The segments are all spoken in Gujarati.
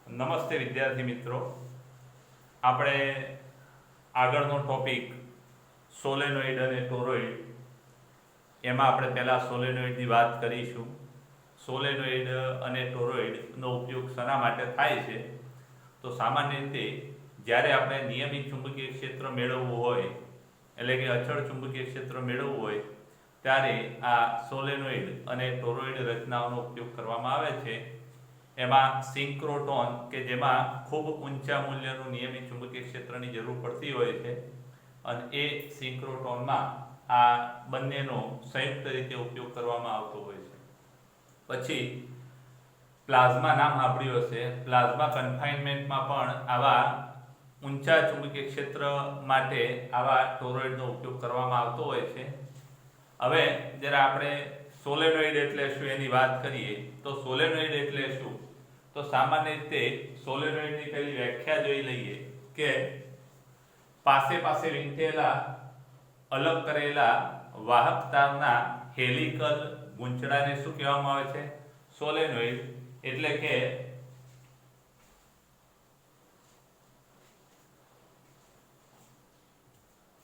નમસ્તે વિદ્યાર્થી મિત્રો. આપણે આગળનો ટોપિક સોલેનોઇડ અને ટોરોઇડ, એમાં આપણે પહેલા સોલેનોઇડની વાત કરીશું. સોલેનોઇડ અને ટોરોઇડનો ઉપયોગ શેના માટે થાય છે? તો સામાન્ય રીતે જ્યારે આપણે નિયમિત ચુંબકીય ક્ષેત્ર મેળવવું હોય, એટલે કે અચળ ચુંબકીય ક્ષેત્ર મેળવવું હોય, ત્યારે આ સોલેનોઇડ અને ટોરોઇડ રચનાઓનો ઉપયોગ કરવામાં આવે છે. એમાં સિંક્રોટોન કે જેમાં ખૂબ ઊંચા મૂલ્યનું નિયમિત ચુંબકીય ક્ષેત્રની જરૂર પડતી હોય છે, અને એ સિંક્રોટોનમાં આ બંનેનો સંયુક્ત રીતે ઉપયોગ કરવામાં આવતો હોય છે. પછી પ્લાઝમા નામ સાંભળ્યું હશે. પ્લાઝમા કન્ફાઇનમેન્ટમાં પણ આવા ઊંચા ચુંબકીય ક્ષેત્ર માટે આવા ટોરોઇડનો ઉપયોગ કરવામાં આવતો હોય છે. હવે જ્યારે આપણે સોલેનોઇડ એટલે શું એની વાત કરીએ તો સોલેનોઇડ એટલે શું? તો સામાન્ય રીતે સોલેનોઇડની પહેલી વ્યાખ્યા જોઈ લઈએ કે પાસે વીંટેલા અલગ કરેલા વાહક તારના હેલિકલ ગૂંચળાને શું કહેવામાં આવે છે? સોલેનોઇડ. એટલે કે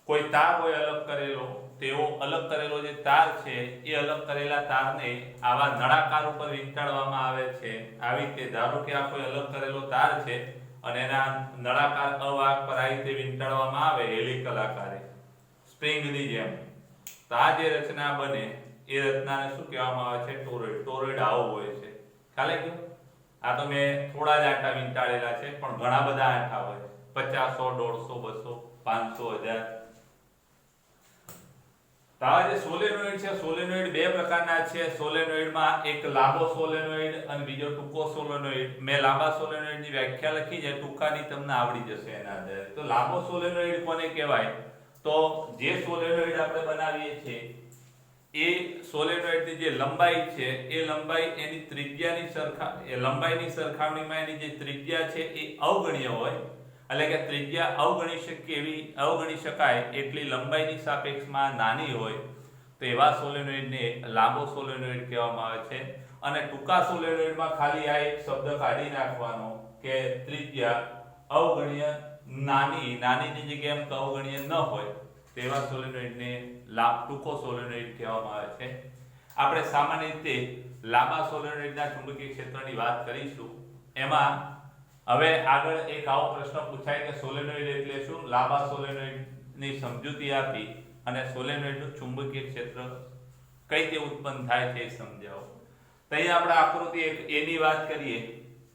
કોઈ તાર હોય અલગ કરેલો, તેવો અલગ કરેલો જે તાર છે એ અલગ કરેલા તારને આવા નળાકાર ઉપર વીંટાળવામાં આવે છે. આવી રીતે ધારો કે આ કોઈ અલગ કરેલો તાર છે અને એના નળાકાર અવાહક પર આવી રીતે વીંટાળવામાં આવે હેલિકલ આકારે, સ્પ્રિંગની જેમ. તો આ જે રચના બને એ રચનાને શું કહેવામાં આવે છે? ટોરોઇડ. ટોરોઇડ આવો હોય છે. ખ્યાલ આવી ગયો? આ તો મેં થોડા જ આંટા વીંટાળેલા છે, પણ ઘણા બધા આંટા હોય, 50, 100, 150, 500, 1000. આ જે સોલેનોઇડ છે, સોલેનોઇડ બે પ્રકારના છે. સોલેનોઇડમાં એક લાંબો સોલેનોઇડ અને બીજો ટૂંકો સોલેનોઇડ. મેં લાંબા સોલેનોઇડની વ્યાખ્યા લખી છે, ટૂંકાની તમને આવડી જશે એના આધારે. તો લાંબો સોલેનોઇડ કોને કહેવાય? તો જે સોલેનોઇડ આપણે બનાવીએ છીએ એ સોલેનોઇડની જે લંબાઈ છે એ લંબાઈ એની લંબાઈની સરખામણીમાં એની જે ત્રિજ્યા છે એ અવગણ્ય હોય. એટલે કે ત્રિજ્યા અવગણી શકાય એટલી લંબાઈની સાપેક્ષમાં નાની હોય તો એવા સોલેનોઇડને લાંબો સોલેનોઇડ કહેવામાં આવે છે. અને ટૂંકા સોલેનોઇડમાં ખાલી આ એક શબ્દ કાઢી નાખવાનો કે ત્રિજ્યા અવગણ્ય નાનીની જગ્યાએ એમ તો અવગણ્ય ન હોય તેવા સોલેનોઇડને ટૂંકો સોલેનોઇડ કહેવામાં આવે છે. આપણે સામાન્ય રીતે લાંબા સોલેનોઇડના ચુંબકીય ક્ષેત્રની વાત કરીશું. એમાં હવે આગળ એક આવો પ્રશ્ન પૂછાય કે સોલેનોઇડ એટલે શું? લાંબા સોલેનોઇડની સમજૂતી આપી અને સોલેનોઇડનું ચુંબકીય ક્ષેત્ર કઈ રીતે ઉત્પન્ન થાય છે એ સમજાવો. તો અહીં આપણે આકૃતિ એની વાત કરીએ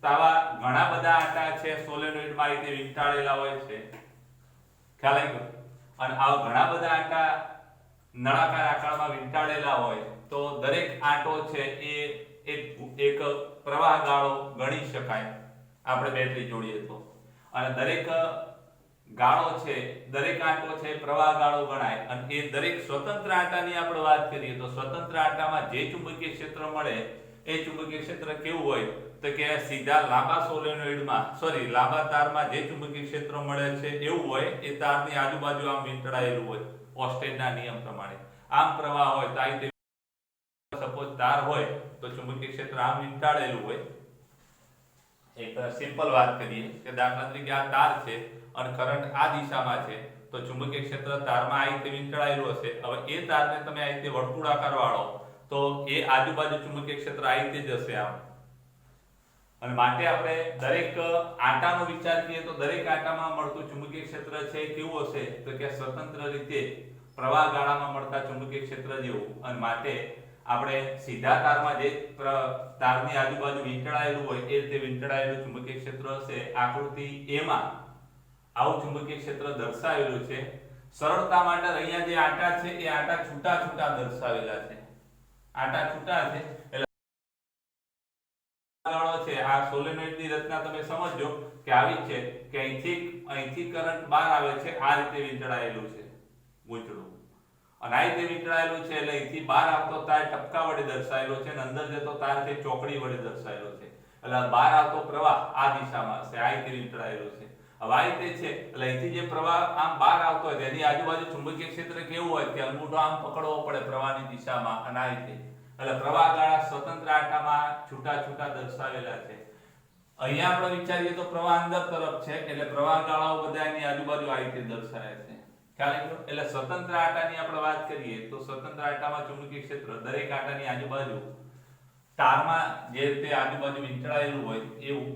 તો આવા ઘણા બધા આંટા છે સોલેનોઇડમાં રીતે વીંટાળેલા હોય છે. ખ્યાલ આવી ગયો? અને આવા ઘણા બધા આંટા નળાકાર આકારમાં વીંટાળેલા હોય તો દરેક આંટો છે એ એક પ્રવાહ ગાળો ગણી શકાય આપણે બેટરી જોડીએ તો. અને દરેક ગાળો છે, દરેક આંટો છે પ્રવાહ ગાળો ગણાય. અને એ દરેક સ્વતંત્ર આંટાની આપણે વાત કરીએ તો સ્વતંત્ર આંટામાં જે ચુંબકીય ક્ષેત્ર મળે એ ચુંબકીય ક્ષેત્ર કેવું હોય તો કે સીધા લાંબા તારમાં જે ચુંબકીય ક્ષેત્ર મળે છે એવું હોય. એ તારની આજુબાજુ આમ વીંટળાયેલું હોય ઓસ્ટેડના નિયમ પ્રમાણે. આમ પ્રવાહ હોય તો આ રીતે સપોઝ તાર હોય તો ચુંબકીય ક્ષેત્ર આમ વીંટાળેલું હોય. એક સિમ્પલ વાત કરીએ કે દાખલા તરીકે આ તાર છે અને કરંટ આ દિશામાં છે તો ચુંબકીય ક્ષેત્ર તારમાં આ રીતે વીંટળાયેલું હશે. હવે એ તારને તમે આ રીતે વર્તુળાકાર વાળો તો એ આજુબાજુ ચુંબકીય ક્ષેત્ર આ રીતે જશે આમ. અને માટે આપણે દરેક આંટાનો વિચાર કરીએ તો દરેક આંટામાં મળતું ચુંબકીય ક્ષેત્ર છે કેવું હશે તો કે સ્વતંત્ર રીતે પ્રવાહ ગાળામાં મળતા ચુંબકીય ક્ષેત્ર જેવું. અને માટે આપણે સીધા તારમાં જે તારની આજુબાજુ વીંટળાયેલું હોય એ રીતે વીંટળાયેલું ચુંબકીય ક્ષેત્ર હશે. આકૃતિ એમાં આવું ચુંબકીય ક્ષેત્ર દર્શાવેલું છે. સરળતા માટે અહીંયા જે આંટા છે એ આંટા છૂટા દર્શાવેલા છે. આંટા છૂટા છે એટલે ગાળો છે. આ સોલેનોઇડની રચના તમે સમજો કે આવી છે કે અહીંથી કરંટ બહાર આવે છે, આ રીતે વીંટળાયેલું છે ગૂંચળું. અને આ રીતે વીંટળાયેલું છે એટલે અહીંથી બહાર આવતો તાર ટપકા વડે દર્શાવેલો છે અને અંદર જતો તાર છે ચોકડી વડે દર્શાવેલો છે. એટલે બહાર આવતો પ્રવાહ આ દિશામાં હશે, આ રીતે વીંટળાયેલો છે. હવે આ રીતે છે એટલે અહીંથી જે પ્રવાહ આમ બહાર આવતો હોય તેની આજુબાજુ ચુંબકીય ક્ષેત્ર કેવું હોય કે અંગૂઠો આમ પકડવો પડે પ્રવાહની દિશામાં. અને આ રીતે એટલે પ્રવાહ ગાળા સ્વતંત્ર આંટામાં છૂટા દર્શાવેલા છે. અહીંયા આપણે વિચારીએ તો પ્રવાહ અંદર તરફ છે એટલે પ્રવાહ ગાળાઓ બધા એની આજુબાજુ આ રીતે દર્શાવે છે. ખ્યાલ આવ્યો? એટલે સ્વતંત્ર આંટાની આપણે વાત કરીએ તો સ્વતંત્ર આંટામાં ચુંબકીય ક્ષેત્ર દરેક આંટાની આજુબાજુ તારમાં જે રીતે આજુબાજુ વીંટળાયેલું હોય એવું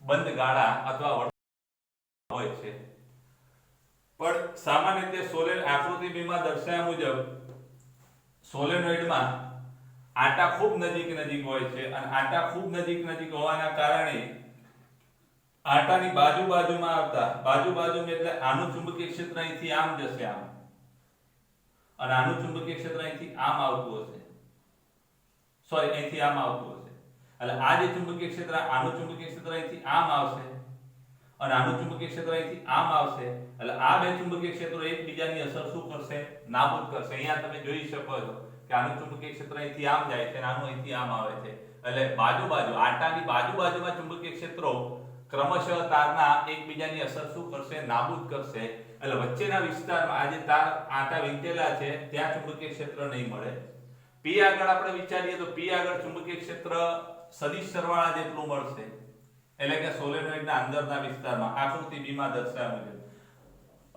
બંધ ગાળા અથવા હોય છે. પણ સામાન્ય રીતે આકૃતિ B માં દર્શાવ્યા મુજબ સોલેનોઇડમાં આંટા ખૂબ નજીક હોય છે અને આંટા ખૂબ નજીક હોવાના કારણે આંટાની બાજુમાં આવતા બાજુમાં એટલે આનું ચુંબકીય ક્ષેત્ર અહીંથી આમ જશે આમ અને આનું ચુંબકીય ક્ષેત્ર અહીંથી આમ આવતું હશે. સોરી, અહીંથી આમ આવતું હશે. એટલે આ જે ચુંબકીય ક્ષેત્ર આનું ચુંબકીય ક્ષેત્ર અહીંથી આમ આવશે અને આનું ચુંબકીય ક્ષેત્ર અહીંથી આમ આવશે. એટલે આ બે ચુંબકીય ક્ષેત્રો એકબીજાની અસર શું કરશે? નાબૂદ કરશે. અહીંયા તમે જોઈ શકો છો કે આનું ચુંબકીય ક્ષેત્ર અહીંથી આમ જાય છે અને આનું અહીંથી આમ આવે છે. એટલે બાજુ આંટાની બાજુમાં ચુંબકીય ક્ષેત્રો ક્રમશઃ તારના એકબીજાની અસર શું કરશે? નાબૂદ કરશે. એટલે વચ્ચેના વિસ્તારમાં આ જે તાર આંટા વીંટેલા છે ત્યાં ચુંબકીય ક્ષેત્ર નહીં મળે. P આગળ આપણે વિચારીએ તો P આગળ ચુંબકીય ક્ષેત્ર સદિશ સરવાળા જેટલું મળશે. એટલે કે સોલેનોઇડના અંદરના વિસ્તારમાં આકૃતિ B માં દર્શાવ્યા મુજબ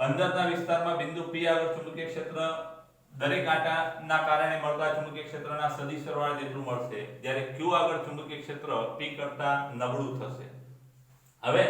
અંદરના વિસ્તારમાં બિંદુ P આગળ ચુંબકીય ક્ષેત્ર દરેક આંટાના કારણે મળતા ચુંબકીય ક્ષેત્રના સદિશ સરવાળા જેટલું મળશે, જ્યારે Q આગળ ચુંબકીય ક્ષેત્ર P કરતા નબળું થશે. હવે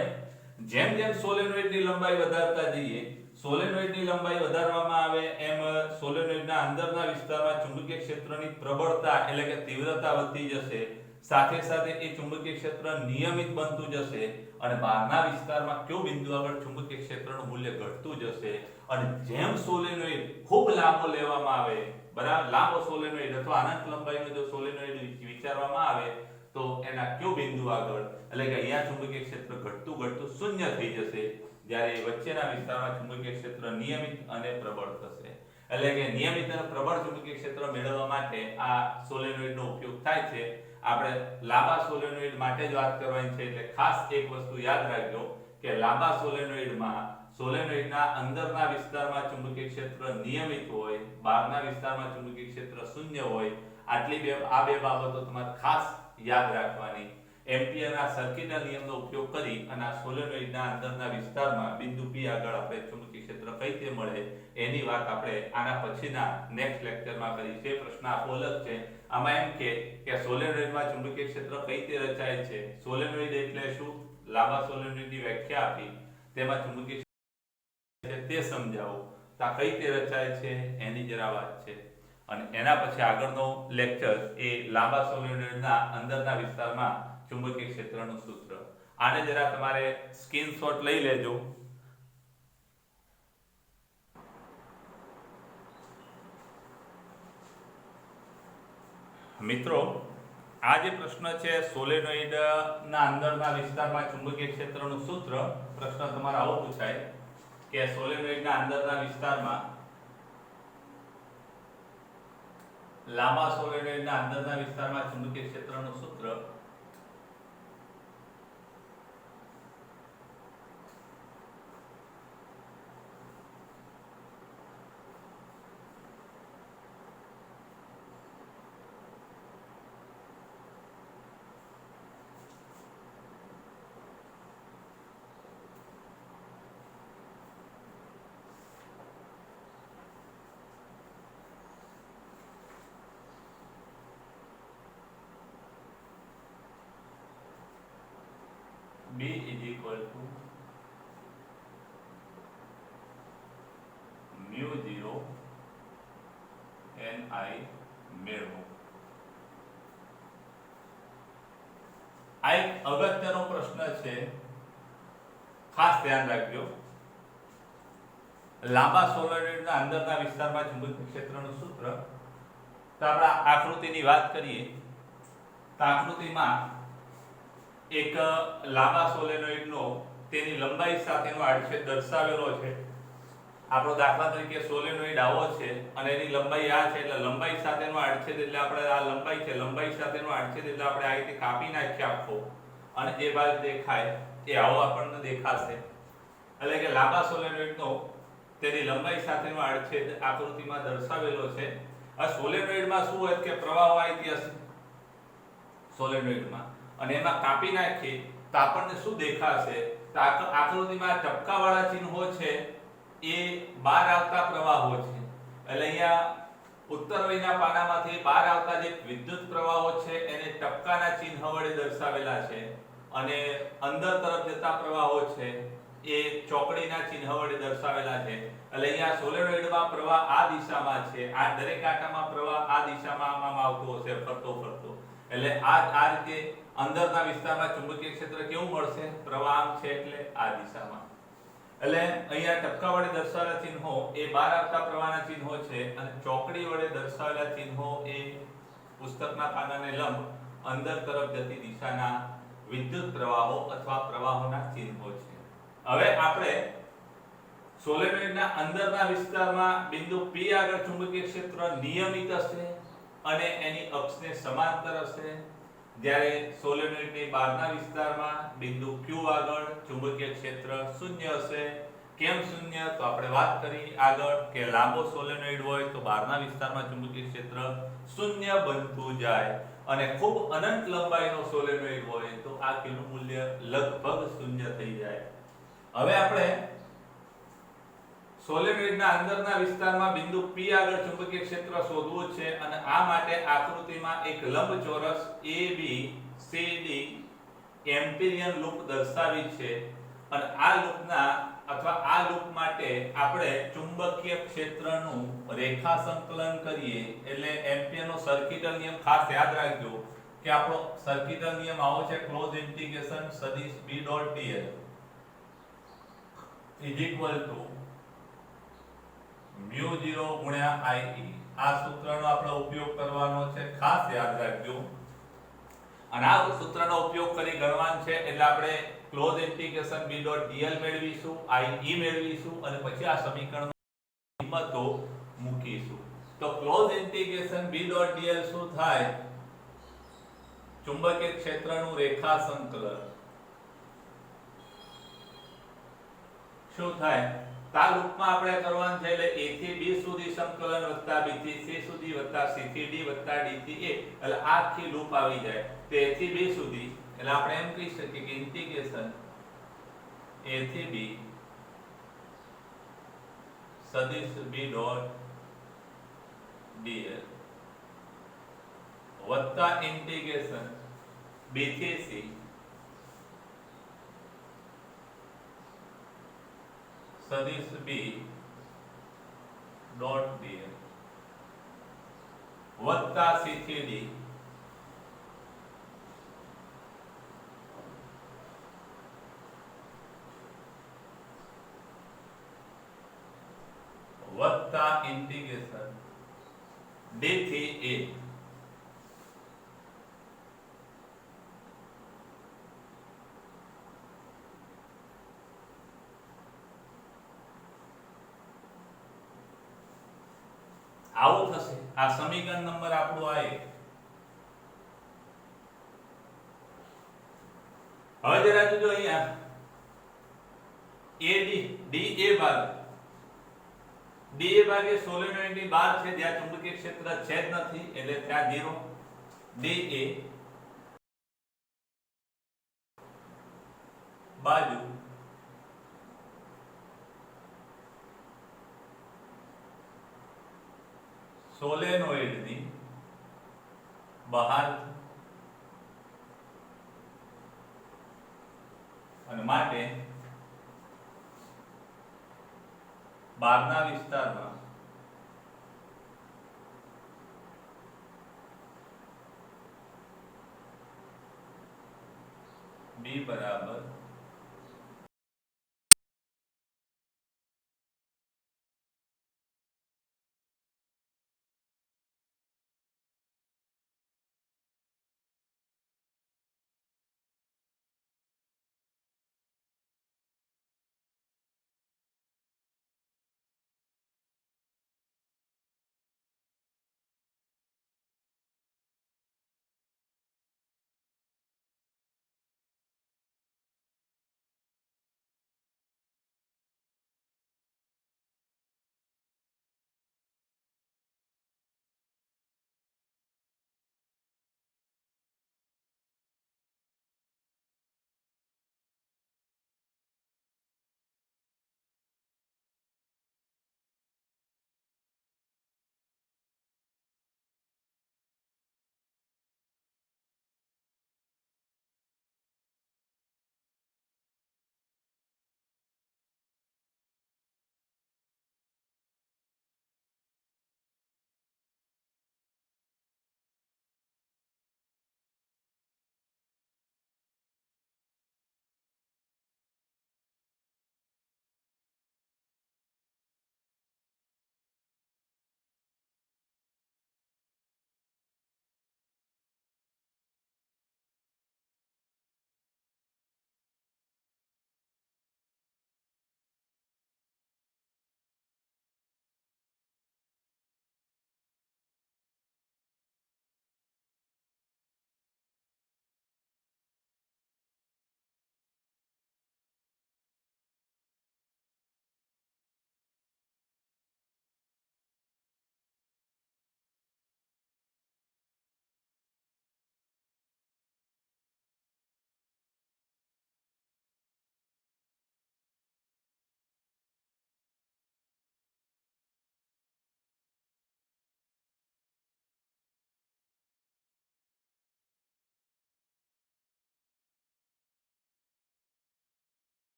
જેમ સોલેનોઇડની લંબાઈ વધારતા જઈએ, સોલેનોઇડની લંબાઈ વધારવામાં આવે એમ સોલેનોઇડના અંદરના વિસ્તારમાં ચુંબકીય ક્ષેત્રની પ્રબળતા એટલે કે તીવ્રતા વધતી જશે. સાથે એ ચુંબકીય ક્ષેત્ર નિયમિત બનતું જશે અને બહારના વિસ્તારમાં કયો બિંદુ આગળ ચુંબકીય ક્ષેત્રનું મૂલ્ય ઘટતું જશે. અને જેમ સોલેનોઇડ ખૂબ લાંબો લેવામાં આવે, બરાબર, લાંબો સોલેનોઇડ અથવા અનંત લંબાઈનો જો સોલેનોઇડ વિચારવામાં આવે તો એના કયો બિંદુ આગળ એટલે કે અહીંયા ચુંબકીય ક્ષેત્ર ઘટતું શૂન્ય થઈ જશે, જ્યારે વચ્ચેના વિસ્તારમાં ચુંબકીય ક્ષેત્ર નિયમિત અને પ્રબળ થશે. એટલે કે નિયમિત અને પ્રબળ ચુંબકીય ક્ષેત્ર મેળવવા માટે આ સોલેનોઇડનો ઉપયોગ થાય છે. આપણે લાંબા સોલેનોઇડ માટે જ વાત કરવાની છે એટલે ખાસ એક વસ્તુ યાદ રાખજો કે લાંબા સોલેનોઇડમાં સોલેનોઇડના અંદરના વિસ્તારમાં ચુંબકીય ક્ષેત્ર નિયમિત હોય, બહારના વિસ્તારમાં ચુંબકીય ક્ષેત્ર શૂન્ય હોય. આ બે બાબતો તમારે ખાસ યાદ રાખવાની. એમ્પિયરના સર્કિટના નિયમનો ઉપયોગ કરી અને આ સોલેનોઇડના અંદરના વિસ્તારમાં બિંદુ P આગળ આપણે ચુંબકીય ક્ષેત્ર કઈ રીતે મળે એની વાત આપણે આના પછીના નેક્સ્ટ લેક્ચરમાં કરીશું. એ પ્રશ્ન આપો અલગ છે. આમાં એમ કે સોલેનોઇડમાં ચુંબકીય ક્ષેત્ર કઈ રીતે રચાય છે, સોલેનોઇડ એટલે શું, લાંબા સોલેનોઇડની વ્યાખ્યા આપી, તેમાં ચુંબકીય ક્ષેત્ર તે સમજાવો, તો આ કઈ રીતે રચાય છે એની જરા વાત છે. અને એના પછી આગળનો લેક્ચર એ લાંબા સોલેનોઇડના અંદરના વિસ્તારમાં ચુંબકીય ક્ષેત્રનું સૂત્ર. આને જરા તમારે સ્ક્રીનશોટ લઈ લેજો. મિત્રો, આ જે પ્રશ્ન છે સોલેનોઇડના અંદરના વિસ્તારમાં ચુંબકીય ક્ષેત્રનું સૂત્ર, પ્રશ્ન તમારો આવો પૂછાય કે સોલેનોઇડના અંદરના વિસ્તારમાં લાંબા સોલેનોઇડના અંદરના વિસ્તારમાં ચુંબકીય ક્ષેત્રનું સૂત્ર B is equal to mu 0 Ni મેળવો. આ એક અગત્યનો પ્રશ્ન છે, ખાસ ધ્યાન રાખજો. લાંબા સોલેનોઇડના અંદરના વિસ્તારમાં ચુંબકીય ક્ષેત્રનું સૂત્ર. તો આપણે આકૃતિની વાત કરીએ તો આકૃતિમાં એક લાંબા સોલેનોઇડનો તેની લંબાઈ સાથેનો આડછેદ દર્શાવેલો છે. આપણો દાખલા તરીકે સોલેનોઇડ આવો છે અને એની લંબાઈ આ છે, એટલે લંબાઈ સાથેનો આડછેદ એટલે આપણે આ લંબાઈ છે, લંબાઈ સાથેનો આડછેદ એટલે આપણે આ રીતે કાપી નાખીએ આખો, અને જે ભાગ દેખાય એ આવો આપણને દેખાશે. એટલે કે લાંબા સોલેનોઇડનો તેની લંબાઈ સાથેનો આડછેદ આકૃતિમાં દર્શાવેલો છે. આ સોલેનોઇડમાં શું હોય કે પ્રવાહ હોય ત્યાં સોલેનોઇડમાં, અને એમાં કાપી નાખીએ તો આપણને શું દેખાશે? તો આકૃતિમાં ટપકાવાળા ચિહ્નો છે એ બહાર આવતા પ્રવાહો છે. એટલે અહીંયા ઉત્તરવયના પાનામાંથી બહાર આવતા જે વિદ્યુત પ્રવાહો છે એને ટપકાના ચિહ્ન વડે દર્શાવેલા છે, અને અંદર તરફ જતા પ્રવાહો છે એ ચોકડીના ચિહ્ન વડે દર્શાવેલા છે. એટલે અહીંયા સોલેનોઇડમાં પ્રવાહ આ દિશામાં છે, આ દરેક કાંટામાં પ્રવાહ આ દિશામાં આમાં આવતો હશે ફરતો ફરતો. એટલે આ રીતે અંદરના વિસ્તારમાં ચુંબકીય ક્ષેત્ર કેવું મળશે? પ્રવાહ આમ છે એટલે આ દિશામાં. એટલે અહીંયા ટપકા વડે દર્શાવેલા ચિહ્નો એ બહાર આવતા પ્રવાહના ચિહ્નો છે, અને ચોકડી વડે દર્શાવેલા ચિહ્નો એ પુસ્તકના પાનાને લંબ અંદર તરફ જતી દિશાના વિદ્યુત પ્રવાહો અથવા પ્રવાહોના ચિહ્નો છે. હવે આપણે સોલેનોઇડના અંદરના વિસ્તારમાં બિંદુ P આગળ ચુંબકીય ક્ષેત્ર નિયમિત હશે અને એની અક્ષને સમાંતર હશે, જ્યારે સોલેનોઇડની બહારના વિસ્તારમાં બિંદુ Q આગળ ચુંબકીય ક્ષેત્ર શૂન્ય હશે. કેમ શૂન્ય? તો આપણે વાત કરી આગળ કે લાંબો સોલેનોઇડ હોય તો બહારના વિસ્તારમાં ચુંબકીય ક્ષેત્ર શૂન્ય બનતું જાય, અને ખૂબ અનંત લંબાઈનો સોલેનોઇડ હોય તો આ Q નું મૂલ્ય લગભગ શૂન્ય થઈ જાય. હવે આપણે સોલેનોઇડના અંદરના વિસ્તારમાં બિંદુ P આગળ ચુંબકીય ક્ષેત્ર શોધવું છે, અને આ માટે આકૃતિમાં એક લંબચોરસ ABCD એમ્પિરિયન લૂપ દર્શાવી છે, અને આ લૂપના અથવા આ લૂપ માટે આપણે ચુંબકીય ક્ષેત્રનું રેખા સંકલન કરીએ. એટલે એમ્પિયરનો સર્કિટલ નિયમ ખાસ યાદ રાખજો કે આપણો સર્કિટલ નિયમ આવો છે, ક્લોઝ ઇન્ટિગ્રેશન સદિશ B.dl is equal to μ0 ગુણ્યા IE. આ સૂત્રનો આપણે ઉપયોગ કરવાનો છે, ખાસ યાદ રાખજો. અને આ સૂત્રનો ઉપયોગ કરી ગણવાનું છે એટલે આપણે ક્લોઝ ઇન્ટિગ્રેશન B.dl મેળવીશું, IE મેળવીશું, અને પછી આ સમીકરણમાં કિંમતો મૂકીશું. તો ક્લોઝ ઇન્ટિગ્રેશન B.dl શું થાય? ચુંબકીય ક્ષેત્રનું રેખા સંકલન શું થાય? આ લૂપમાં આપણે કરવાનું છે એટલે A થી B સુધી સંકલન વત્તા B થી C સુધી વત્તા C થી D વત્તા D થી A, એટલે આખી લૂપ આવી જાય. તો A થી B સુધી એટલે આપણે એમ કહી શકીએ કે ઇન્ટિગ્રેશન A થી B સદિશ B.dl વત્તા ઇન્ટિગ્રેશન B થી C સદિશ B.dl વત્તા C થી D વત્તા ઇન્ટિગ્રેશન D થી A. આવું થશે. આ સમીકરણ નંબર આપણું આ એક. હવે જરા જોજો અહીંયા DA ભાગ એ સોલેનોઇડની બહાર છે, જ્યાં ચુંબકીય ક્ષેત્ર છે જ નથી, એટલે ત્યાં 0. DA બાજુ સોલેનોઇડની બહાર, અને માટે બહારના વિસ્તારમાં B બરાબર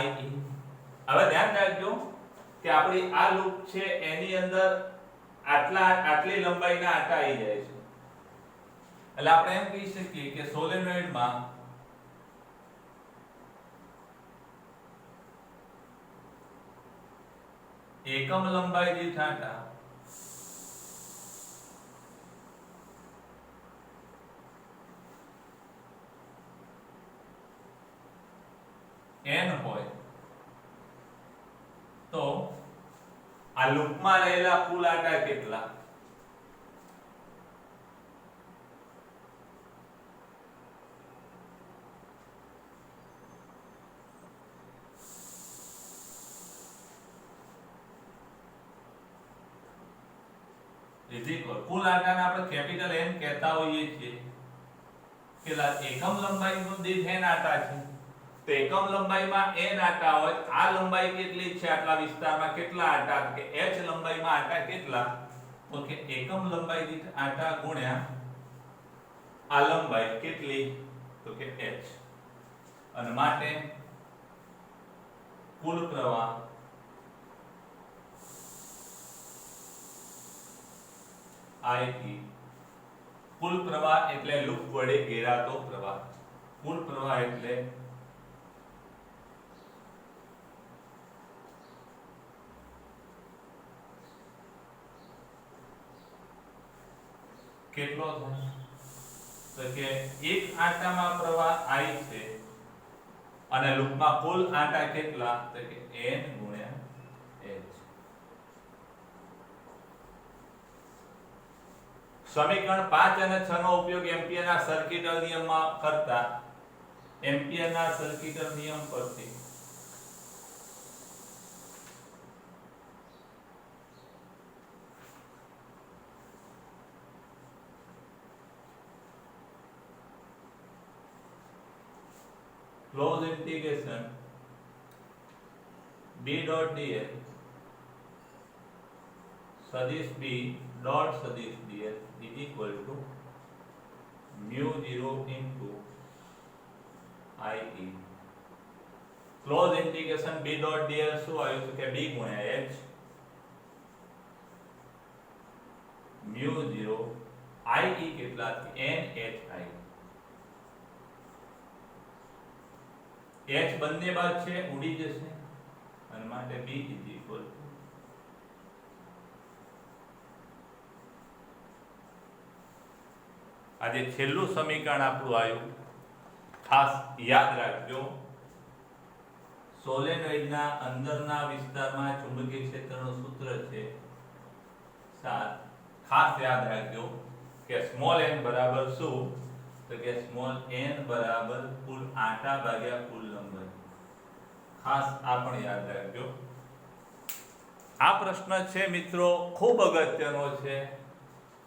I E. હવે ધ્યાન રાખજો કે આપણી આ લૂપ છે એની અંદર આટલી લંબાઈના આટા આવી જાય છે, એટલે આપણે એમ કહી શકીએ કે સોલેનોઇડમાં એકમ લંબાઈ દીઠ આટા n હોય તો આ લૂપમાં રહેલા કુલ આટા કેટલા? કુલ આટાને આપણે કેપિટલ N કહેતા હોઈએ છીએ. કેટલા એકમ લંબાઈનું દીઠ n આટા છે, તો એકમ લંબાઈમાં n આટા હોય, આ લંબાઈ કેટલી છે આટલા વિસ્તારમાં, કેટલા આટા, કે h લંબાઈમાં આટા કેટલા, તો કે એકમ લંબાઈ દીઠ આટા ગુણ્યા આ લંબાઈ કેટલી, તો કે h, અને માટે કુલ પ્રવાહ I કુલ પ્રવાહ એટલે લૂપ વડે ઘેરાતો પ્રવાહ. કુલ પ્રવાહ એટલે કેટલો થાય, તો કે એક આટામાં પ્રવાહ I છે અને લૂપમાં કુલ આટા કેટલા, તો કે n ગુણ્યા h. સમીકરણ 5 અને 6 નો ઉપયોગ એમ્પિયરના સર્કિટલ નિયમમાં કરતા એમ્પિયરના સર્કિટલ નિયમ પરથી close integration b dot dl सदिश b dot सदिश dl is equal to mu 0 into IE. close integration b dot dl શું આવ્યું છે કે b ગુણ્યા h mu 0 IE કેટલા NHI. h બંને બાદ છે ઉડી જશે અને માટે b is equal to આજે છેલ્લું સમીકરણ આપણું આવ્યું. ખાસ યાદ રાખજો, સોલેનોઇડના અંદરના વિસ્તારમાં ચુંબકીય ક્ષેત્રનું સૂત્ર છે 7. ખાસ યાદ રાખજો કે સ્મોલ n બરાબર શું, તો કે સ્મોલ n બરાબર કુલ આટા ભાગ્યા કુલ લંબાઈ. ખાસ આ પણ યાદ રાખજો. આ પ્રશ્ન છે મિત્રો ખૂબ અગત્યનો છે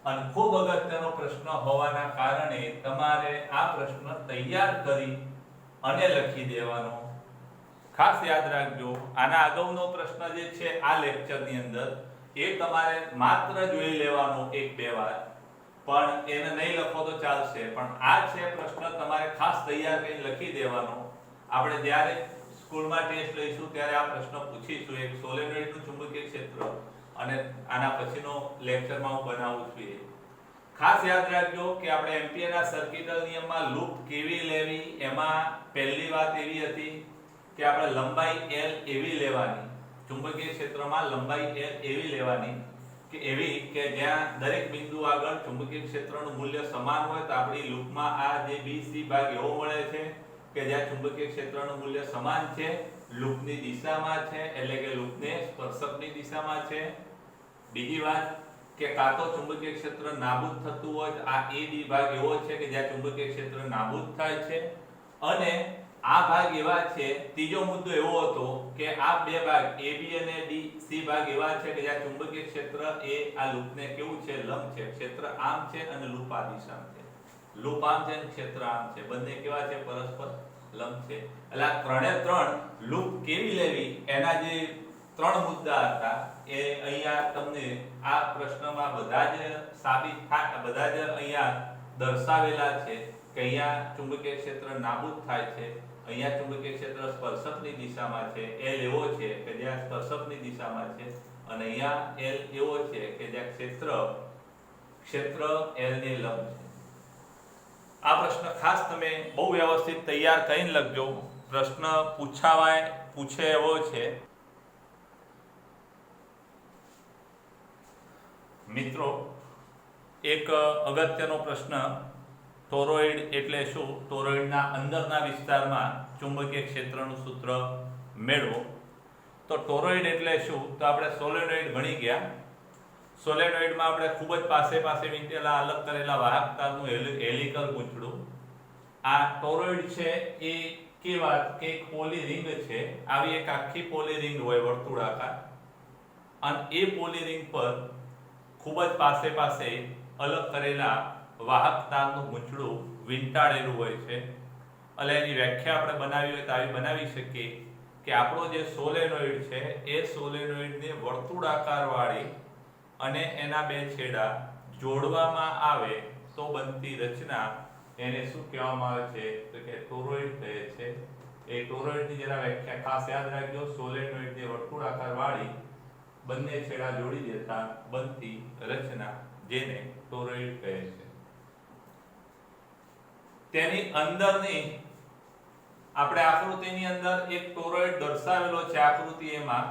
અને ખૂબ અગત્યનો પ્રશ્ન હોવાના કારણે તમારે આ પ્રશ્ન તૈયાર કરી અને લખી દેવાનો. ખાસ યાદ રાખજો, આના અગાઉનો પ્રશ્ન જે છે આ લેક્ચરની અંદર એ તમારે માત્ર જોઈ લેવાનો 1-2 વાર, પણ એને નહીં લખો તો ચાલશે, પણ આ છે પ્રશ્ન તમારે ખાસ તૈયાર કરીને લખી દેવાનો. આપણે જ્યારે સ્કૂલમાં ટેસ્ટ લઈશું ત્યારે આ પ્રશ્ન પૂછીશું. એક સોલેનોઇડનું ચુંબકીય ક્ષેત્ર અને આના પછીનો લેક્ચરમાં હું બનાવું છું. ખાસ યાદ રાખજો કે આપણે એમ્પિયરના સર્કિટલ નિયમમાં લૂપ કેવી લેવી, એમાં પહેલી વાત એવી હતી કે આપણે લંબાઈ L એવી લેવાની, ચુંબકીય ક્ષેત્રમાં લંબાઈ L એવી લેવાની કે એવી કે જ્યાં દરેક બિંદુ આગળ ચુંબકીય ક્ષેત્રનું મૂલ્ય સમાન હોય. તો આપણી લૂપમાં આ જે BC ભાગ એવો મળે છે કે જ્યાં ચુંબકીય ક્ષેત્રનું મૂલ્ય સમાન છે, લૂપની દિશામાં છે, એટલે કે લૂપને સ્પર્શકની દિશામાં છે. બીજી વાત કે કાં તો ચુંબકીય ક્ષેત્ર નાબૂદ થતું હોય તો આ AB ભાગ એવો છે કે જ્યાં ચુંબકીય ક્ષેત્ર નાબૂદ થાય છે, અને આ ભાગ એવા છે. ત્રીજો મુદ્દો એવો હતો કે આ બે ભાગ AB અને DC ભાગ એવા છે કે જ્યાં ચુંબકીય ક્ષેત્ર એ આ લૂપને કેવું છે, લંબ છે. ક્ષેત્ર આમ છે અને લૂપ આ દિશામાં છે. લૂપ આમ છે અને ક્ષેત્ર આમ છે, બંને કેવા છે, પરસ્પર લંબ છે. એટલે આ ત્રણે ત્રણ લૂપ કેવી લેવી એના જે 3 મુદ્દા હતા એ અહીંયા તમને આ પ્રશ્નમાં બધા જ સાબિત થાય, બધા જ અહીંયા દર્શાવેલા છે કે અહીંયા ચુંબકીય ક્ષેત્ર નાબૂદ થાય છે, અહીંયા ચુંબકીય ક્ષેત્ર સ્પર્શકની દિશામાં છે, L એવો છે કે જ્યાં સ્પર્શકની દિશામાં છે, અને અહીંયા L એવો છે કે જ્યાં ક્ષેત્ર L ની લંબ છે. આ પ્રશ્ન ખાસ તમે બહુ વ્યવસ્થિત તૈયાર કરીને લખજો. પ્રશ્ન પૂછે એવો છે. મિત્રો, એક અગત્યનો પ્રશ્ન, ટોરોઇડ એટલે શું? ટોરોઇડના અંદરના વિસ્તારમાં ચુંબકીય ક્ષેત્રનું સૂત્ર મેળવો. તો ટોરોઇડ એટલે શું? તો આપણે સોલેનોઇડ ભણી ગયા. સોલેનોઇડમાં આપણે ખૂબ જ પાસે વીંટેલા અલગ કરેલા વાહક તારનું હેલિકલ ગૂંચળું. આ ટોરોઇડ છે એ કેવા કે એક પોલી રિંગ છે. આવી એક આખી પોલી રિંગ હોય વર્તુળાકાર, અને એ પોલી રિંગ પર ખૂબ જ પાસે અલગ કરેલા વાહક તારનું ગૂંચળું વીંટાળેલું હોય છે. એટલે એની વ્યાખ્યા આપણે બનાવી હોય તો આવી બનાવી શકીએ કે આપણો જે સોલેનોઇડ છે એ સોલેનોઇડને વર્તુળાકાર વાળી અને એના બે છેડા જોડવામાં આવે તો બનતી રચના એને શું કહેવામાં આવે છે? તો કે ટોરોઇડ કહે છે. એ ટોરોઇડની જરા વ્યાખ્યા ખાસ યાદ રાખજો. સોલેનોઇડને વર્તુળાકાર વાળી બંને છેડા જોડી દેતા બનતી રચના જેને ટોરોઇડ કહે છે. તેની અંદરની આપણે આકૃતિની અંદર એક ટોરોઇડ દર્શાવેલો છે. આકૃતિ એમાં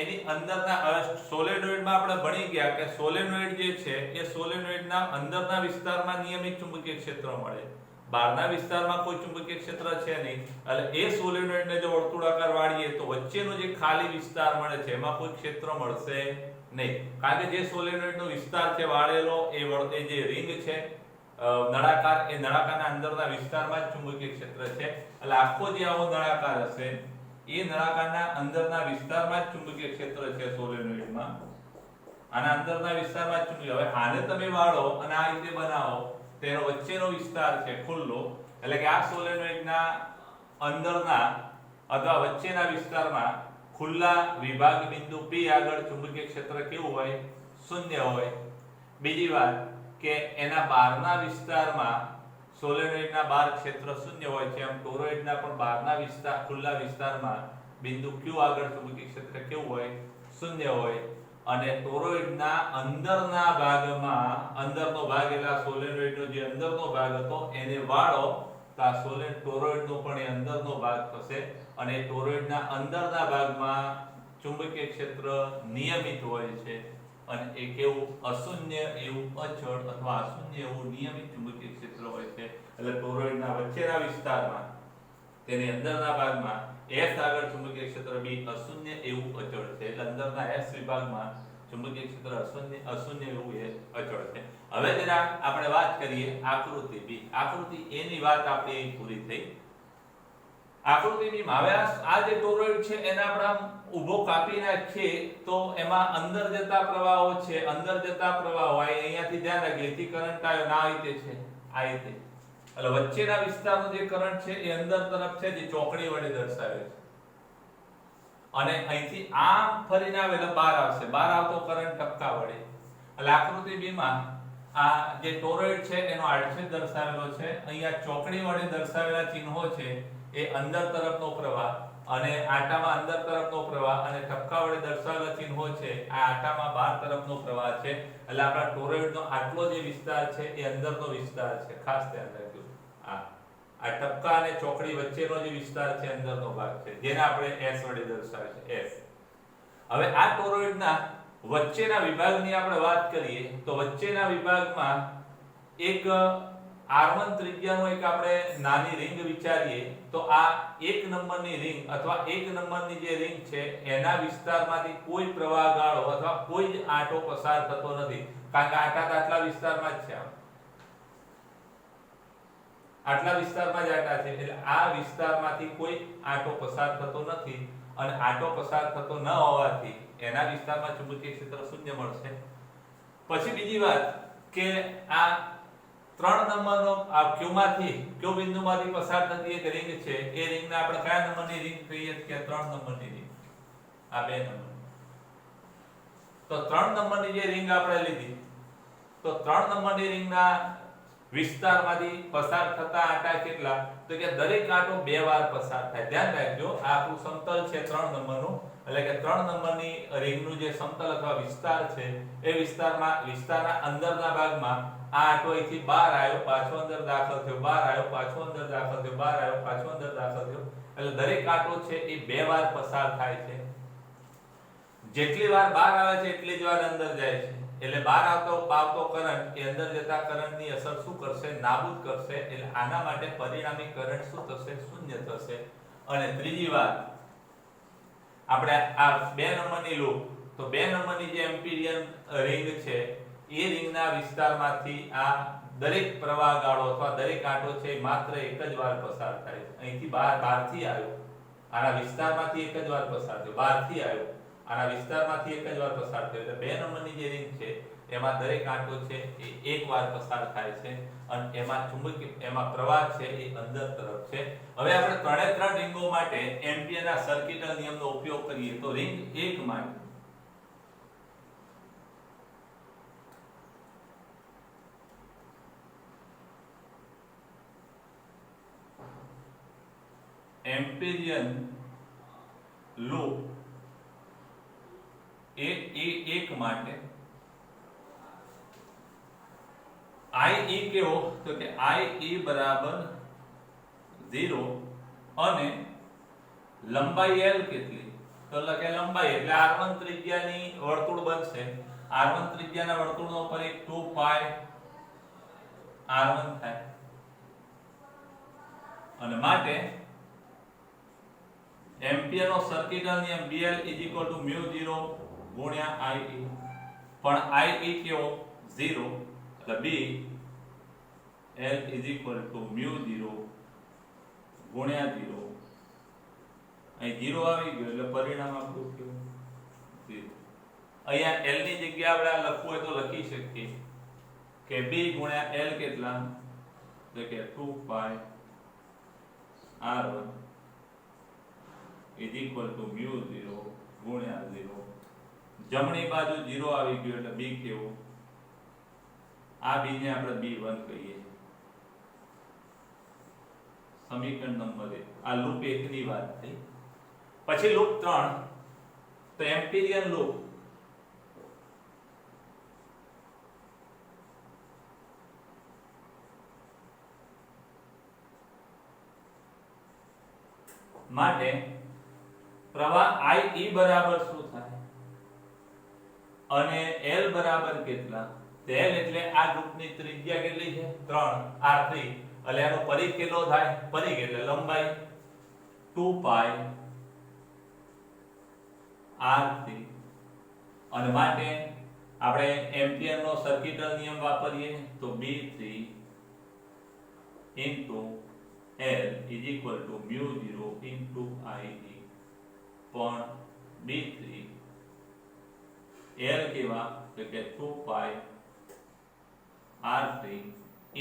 એની અંદરના સોલેનોઇડમાં આપણે ભણી ગયા કે સોલેનોઇડ જે છે એ સોલેનોઇડના અંદરના વિસ્તારમાં નિયમિત ચુંબકીય ક્ષેત્ર મળે, બહારના વિસ્તારમાં કોઈ ચુંબકીય ક્ષેત્ર છે નહીં. એટલે એ સોલેનોઇડને જો વર્તુળાકાર વાળીએ તો વચ્ચેનો જે ખાલી વિસ્તાર મળે છે એમાં કોઈ ક્ષેત્ર મળશે નહીં. કારણ કે જે સોલેનોઇડનો વિસ્તાર છે વાળેલો એ જે રિંગ છે નળાકાર, એ નળાકારના અંદરના વિસ્તારમાં જ ચુંબકીય ક્ષેત્ર છે. એટલે આખો જે આવો નળાકાર હશે એ નળાકારના અંદરના વિસ્તારમાં જ ચુંબકીય ક્ષેત્ર છે સોલેનોઇડમાં. આના અંદરના વિસ્તારમાં જ ચુંબકીય. હવે આને તમે વાળો અને આ રીતે બનાવો, તેનો વચ્ચેનો વિસ્તાર છે ખુલ્લો, એટલે કે આ સોલેનોઇડના અંદરના અથવા વચ્ચેના વિસ્તારમાં ખુલ્લા વિભાગ બિંદુ P આગળ ચુંબકીય ક્ષેત્ર કેવું હોય? શૂન્ય હોય. બીજી વાત કે એના બહારના વિસ્તારમાં સોલેનોઇડના બહાર ક્ષેત્ર શૂન્ય હોય છે, એમ ટોરોઇડના પણ બહારના વિસ્તાર ખુલ્લા વિસ્તારમાં બિંદુ Q આગળ ચુંબકીય ક્ષેત્ર કેવું હોય? શૂન્ય હોય. અને ટોરોઇડના અંદરના ભાગમાં, અંદરનો ભાગ એટલે સોલેનોઇડનો જે અંદરનો ભાગ હતો એને વાળો તો આ ટોરોઇડનો પણ એ અંદરનો ભાગ થશે. અને ટોરોઇડના અંદરના ભાગમાં ચુંબકીય ક્ષેત્ર નિયમિત હોય છે, અને એ કેવું? અશૂન્ય એવું અચળ અથવા અશૂન્ય એવું નિયમિત ચુંબકીય ક્ષેત્ર હોય છે. એટલે ટોરોઇડના વચ્ચેના વિસ્તારમાં તેની અંદરના ભાગમાં S આગળ ચુંબકીય ક્ષેત્ર B અશૂન્ય એવું અચળ છે. એટલે અંદરના S વિભાગમાં ચુંબકીય ક્ષેત્ર અશૂન્ય એવું એ અચળ છે. હવે જરા આપણે વાત કરીએ આકૃતિ B. આકૃતિ A ની વાત આપણી અહીં પૂરી થઈ. આકૃતિ B માં હવે આ જે ટોરોઇડ છે એને આપણે આમ ઊભો કાપી નાખીએ તો એમાં અંદર જતા પ્રવાહો છે, અંદર જતા પ્રવાહો અહીંયાથી ધ્યાન રાખીએ, અહીંથી કરંટ આવ્યો ના આ રીતે છે, આ રીતે. એટલે વચ્ચેના વિસ્તારનો જે કરંટ છે એ અંદર તરફ છે, જે ચોકડી વડે દર્શાવે છે. અને અહીંથી આમ ફરીને આવે એટલે બહાર આવશે, બહાર આવતો કરંટ ટપકા વડે. એટલે આકૃતિ B માં આ જે ટોરોઇડ છે એનો આડછેદ દર્શાવેલો છે. અહીંયા ચોકડી વડે દર્શાવેલા ચિહ્નો છે એ અંદર તરફનો પ્રવાહ, અને આટામાં અંદર તરફનો પ્રવાહ, અને ટપકા વડે દર્શાવેલા ચિહ્નો છે આ આટામાં બહાર તરફનો પ્રવાહ છે. એટલે આપણા ટોરોઇડનો આટલો જે વિસ્તાર છે એ અંદરનો વિસ્તાર છે, ખાસ ધ્યાન રાખજો. આ ટપકા અને ચોકડી વચ્ચેનો જે વિસ્તાર છે અંદરનો ભાગ છે, જેને આપણે S વડે દર્શાવે છે, S. હવે આ ટોરોઇડના વચ્ચેના વિભાગની આપણે વાત કરીએ તો વચ્ચેના વિભાગમાં એક R1 ત્રિજ્યાનો એક આપણે નાની રિંગ વિચારીએ તો આ 1 નંબરની રિંગ અથવા 1 નંબરની જે રિંગ છે એના વિસ્તારમાંથી કોઈ પ્રવાહ ગાળો અથવા કોઈ જ આંટો પસાર થતો નથી. કારણ કે આંટા આટલા વિસ્તારમાં જ છે, આટલા વિસ્તારમાં જ આંટા છે. એટલે આ વિસ્તારમાંથી કોઈ આંટો પસાર થતો નથી, અને આંટો પસાર થતો ન હોવાથી એના વિસ્તારમાં ચુંબકીય ક્ષેત્ર શૂન્ય મળશે. પછી બીજી વાત કે આ 3 નંબરનો આ Q બિંદુમાંથી પસાર થતી એક રિંગ છે, એ રિંગને આપણે કયા નંબરની રિંગ કહીએ? કે 3 નંબરની રિંગ. આ 2 નંબર. તો 3 નંબરની જે રિંગ આપણે લીધી, તો 3 નંબરની રિંગના વિસ્તારમાંથી પસાર થતા આંટા કેટલા? તો કે દરેક આંટો 2 વાર પસાર થાય. ધ્યાન રાખજો આ આપણું સમતલ છે 3 નંબરનું, એટલે કે 3 નંબરની રિંગનું જે સમતલ અથવા વિસ્તાર છે એ વિસ્તારના અંદરના ભાગમાં આ આંટો અહીંથી બહાર આવ્યો, પાછો અંદર દાખલ થયો, બહાર આવ્યો, પાછો અંદર દાખલ થયો, બહાર આવ્યો, પાછો અંદર દાખલ થયો, એટલે દરેક આંટો છે એ 2 વાર પસાર થાય છે. જેટલી વાર બહાર આવે છે એટલી જ વાર અંદર જાય છે, એટલે બહાર આવતો કરંટ એ અંદર જતા કરંટની અસર શું કરશે? નાબૂદ કરશે. એટલે આના માટે પરિણામી કરંટ શું થશે? શૂન્ય થશે. અને ત્રીજી વાત આપણે આ 2 નંબરની લૂપ, તો 2 નંબરની જે એમ્પિરિયન રિંગ છે એ રિંગના વિસ્તારમાંથી આ દરેક પ્રવાહ ગાળો અથવા દરેક આંટો છે માત્ર એક જ વાર પસાર થાય છે. અહીંથી બહારથી આવ્યો, આના વિસ્તારમાંથી એક જ વાર પસાર થયો, બહારથી આવ્યો, આના વિસ્તારમાંથી એક જ વાર પસાર થયો. એટલે 2 નંબરની જે રિંગ છે એમાં દરેક આંટો છે એ એક વાર પસાર થાય છે અને એમાં પ્રવાહ છે એ અંદર તરફ છે. હવે આપણે 3 રિંગો માટે એમ્પિયરના સર્કિટલ નિયમનો ઉપયોગ કરીએ તો રિંગ 1 માટે એમ્પિરિયન લૂપ એક માટે IE કેવો? તો કે IE બરાબર 0 અને લંબાઈ L કેટલી? તો લખે લંબાઈ એટલે r1 ત્રિજ્યાની વર્તુળ બનશે. r1 ત્રિજ્યાના વર્તુળનો પરિઘ 2 પાઈ r1 થાય અને માટે એમ્પિયરનો સર્કિટલ નિયમ BL = μ0 ગુણ્યા IE, પણ IE કેવો? 0 એટલે B L = μ0 ગુણ્યા 0. અહીં 0 આવી ગયો એટલે પરિણામ આપણું કેવું? 0. અહીંયા L ની જગ્યાએ આપણે લખવું હોય તો લખી શકીએ કે B ગુણ્યા L કેટલા? એટલે કે 2 પાઈ r1 = μ0 ગુણ્યા 0. જમણી બાજુ 0 આવી ગયો એટલે B કેવું? આ B ને આપણે B1 કહીએ. સમીકરણ નંબર 1. આ લૂપ 1 ની વાત થઈ. પછી લૂપ 3, તો એમ્પિરિયન લૂપ માટે પ્રવાહ IE બરાબર શું થાય અને L બરાબર કેટલા? L એટલે આ લૂપની ત્રિજ્યા કેટલી છે? 3 r3, એટલે એનો પરિઘ કેટલો થાય? પરિઘ એટલે લંબાઈ 2 પાઈ r3 અને માટે આપણે એમ્પિયરનો સર્કિટલ નિયમ વાપરીએ તો B3 * L = μ0 * IE, પણ B3 L કેવા? તો કે 2 પાઈ r3 =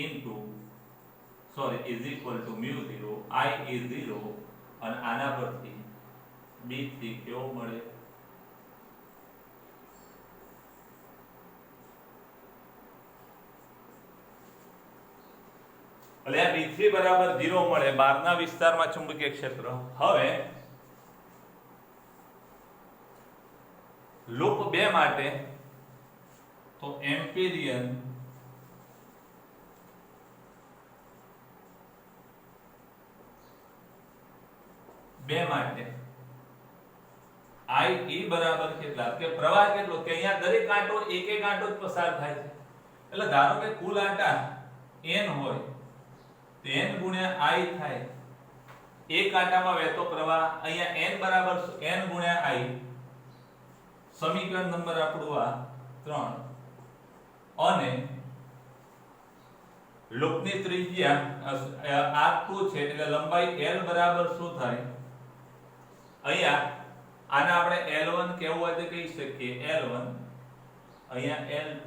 μ0 IE 0 અને આના પરથી B3 કેવો મળે? એટલે આ B3 બરાબર 0 મળે બહારના વિસ્તારમાં ચુંબકીય ક્ષેત્ર. હવે લૂપ 2 માટે તો એમ્પિરિયન માટે IE બરાબર કેટલા? કે પ્રવાહ કેટલો? કે અહીંયા દરેક આંટો એક આંટો જ પસાર થાય છે. એટલે ધારો કે કુલ આંટા n હોય તો n ગુણ્યા I થાય. એક આંટામાં વહેતો પ્રવાહ અહીંયા n બરાબર n ગુણ્યા I. સમીકરણ નંબર આપણું આ 3 અને લૂપની ત્રિજ્યા r2 છે એટલે લંબાઈ L બરાબર શું થાય? અહીંયા આને આપણે L1 કેવું હોય તો કહી શકીએ L1, અહીંયા L2,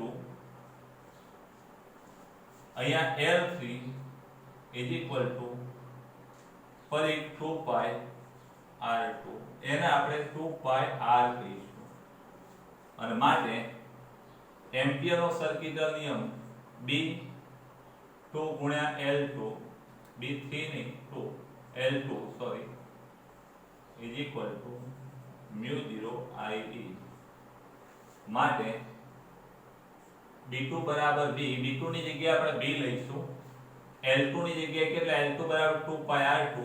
અહીંયા L3 = પરિઘ 2 પાઈ r2, એને આપણે 2 પાઈ r કહીશું અને માટે એમ્પિયરનો સર્કિટલ નિયમ B 2 ગુણ્યા L2 B3 ની 2 L2 sorry is equal to μ0 I માટે B2 બરાબર B, B2 ની જગ્યાએ આપણે B લઈશું, L2 ની જગ્યાએ કેટલા L2 બરાબર 2πr2,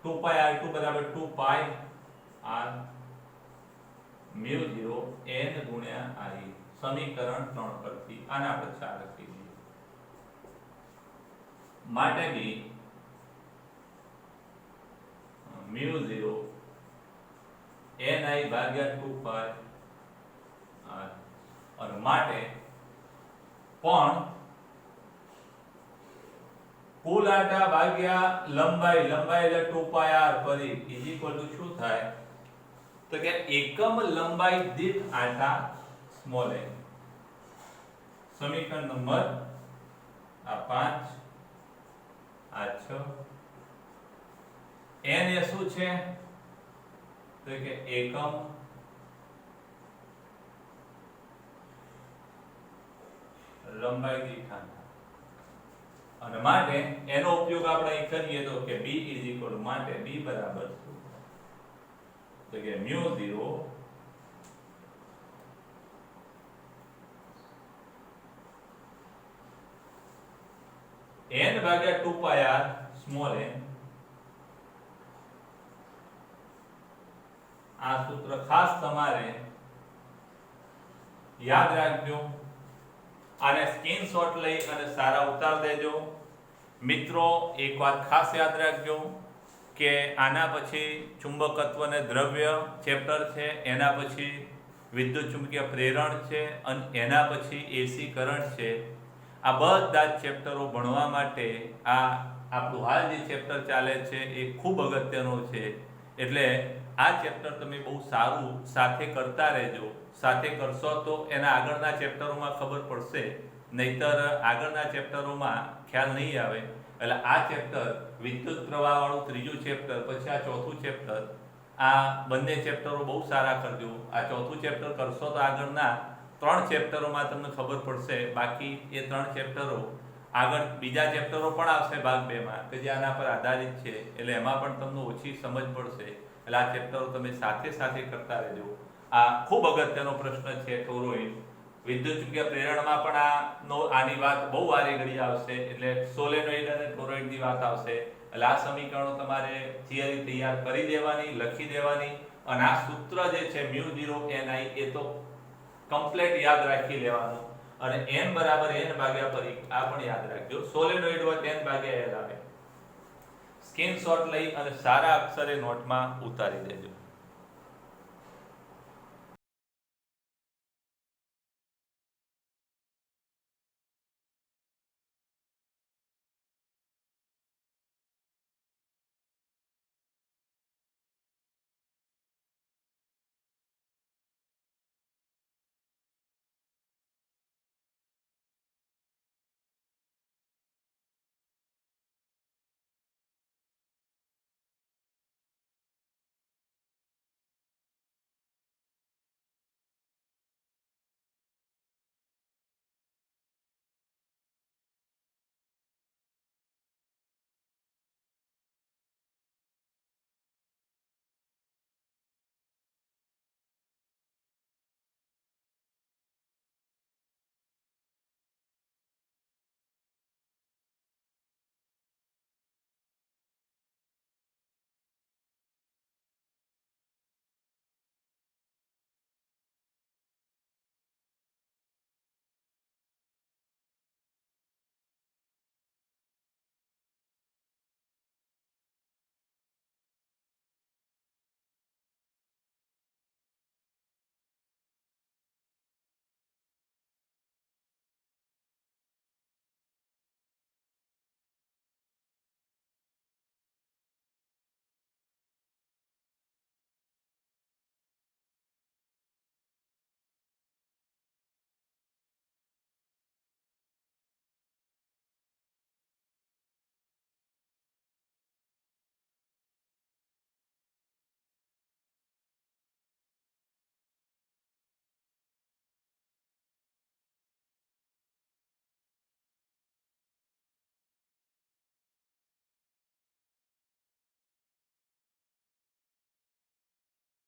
2πr2 બરાબર 2πr μ0 n ગુણ્યા I સમીકરણ 3 પરથી આને આપણે 4 લખી દઈએ માટે B μ0 ni ભાગ્યા 2π અને માટે પણ કુલ આટા ભાગ્યા લંબાઈ એટલે 2πr ફરી ઇઝ ઇક્વલ ટુ શું થાય તો કે એકમ લંબાઈ દીઠ આટા સ્મોલ n સમીકરણ નંબર આ 5 આ 6 n એ શું છે તો કે એકમ લંબાઈ દીઠ આટા અને માટે એનો ઉપયોગ આપણે અહીં કરીએ તો કે b ઇઝ ઇક્વલ માટે b બરાબર તો કે μ0 n ભાગ્યા 2πr સ્મોલ n આ સૂત્ર ખાસ તમારે યાદ રાખજો, આને સ્ક્રીનશોટ લઈ અને સારા ઉતાર દેજો મિત્રો. એક વાત ખાસ યાદ રાખજો કે આના પછી ચુંબકત્વ અને દ્રવ્ય ચેપ્ટર છે, એના પછી વિદ્યુત ચુંબકીય પ્રેરણ છે અને એના પછી એસી કરંટ છે. આ બધા જ ચેપ્ટરો ભણવા માટે આ આપણું હાલ જે ચેપ્ટર ચાલે છે એ ખૂબ અગત્યનું છે. એટલે આ ચેપ્ટર તમે બહુ સારું સાથે કરતા રહેજો. સાથે કરશો તો એના આગળના ચેપ્ટરોમાં ખબર પડશે, નહીતર આગળના ચેપ્ટરોમાં ખ્યાલ નહીં આવે. એટલે આ ચેપ્ટર વિદ્યુત પ્રવાહ વાળું ત્રીજું ચેપ્ટર, પછી આ ચોથું ચેપ્ટર, આ બંને ચેપ્ટરો બહુ સારા કરજો. આ ચોથું ચેપ્ટર કરશો તો આગળના 3 ચેપ્ટરોમાં તમને ખબર પડશે. બાકી એ 3 ચેપ્ટરો આગળ બીજા ચેપ્ટરો પણ આવશે ભાગ 2 માં કે જે આના પર આધારિત છે, એટલે એમાં પણ તમને ઓછી સમજ પડશે. એટલે આ ચેપ્ટરો તમે સાથે સાથે કરતા રહેજો. આ ખૂબ અગત્યનો પ્રશ્ન છે ટોરોઇડ. વિદ્યુત ચુંબકીય પ્રેરણમાં પણ આની વાત બહુ વારે ઘડી આવશે, એટલે સોલેનોઇડ અને ટોરોઇડની વાત આવશે. એટલે આ સમીકરણો તમારે થિયરી તૈયાર કરી દેવાની, લખી દેવાની અને આ સૂત્ર જે છે μ0 ni એ તો કમ્પ્લીટ યાદ રાખી લેવાનું. અને n બરાબર n ભાગ્યા પરી આ પણ યાદ રાખજો. સોલેનોઇડ હોય n ભાગ્યા l આવે. સ્ક્રીનશોટ લઈ અને સારા અક્ષરે નોટમાં ઉતારી દેજો.